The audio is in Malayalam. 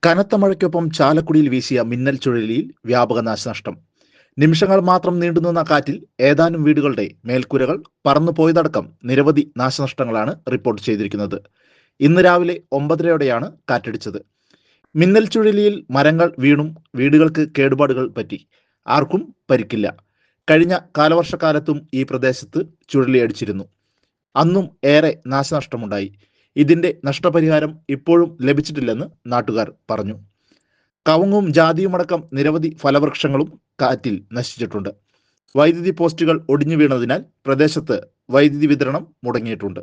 കനത്ത മഴയ്ക്കൊപ്പം ചാലക്കുടിയിൽ വീശിയ മിന്നൽ ചുഴലിയിൽ വ്യാപക നാശനഷ്ടം. നിമിഷങ്ങൾ മാത്രം നീണ്ടുനിന്ന കാറ്റിൽ ഏതാനും വീടുകളുടെ മേൽക്കൂരകൾ പറന്നുപോയതടക്കം നിരവധി നാശനഷ്ടങ്ങളാണ് റിപ്പോർട്ട് ചെയ്തിരിക്കുന്നത്. ഇന്ന് രാവിലെ 9:30-യോടെയാണ് കാറ്റടിച്ചത്. മിന്നൽ ചുഴലിയിൽ മരങ്ങൾ വീണും വീടുകൾക്ക് കേടുപാടുകൾ പറ്റി. ആർക്കും പരിക്കില്ല. കഴിഞ്ഞ കാലവർഷക്കാലത്തും ഈ പ്രദേശത്ത് ചുഴലിയടിച്ചിരുന്നു. അന്നും ഏറെ നാശനഷ്ടമുണ്ടായി. ഇതിന്റെ നഷ്ടപരിഹാരം ഇപ്പോഴും ലഭിച്ചിട്ടില്ലെന്ന് നാട്ടുകാർ പറഞ്ഞു. കവുങ്ങും ജാതിയുമടക്കം നിരവധി ഫലവൃക്ഷങ്ങളും കാറ്റിൽ നശിച്ചിട്ടുണ്ട്. വൈദ്യുതി പോസ്റ്റുകൾ ഒടിഞ്ഞു വീണതിനാൽ പ്രദേശത്ത് വൈദ്യുതി വിതരണം മുടങ്ങിയിട്ടുണ്ട്.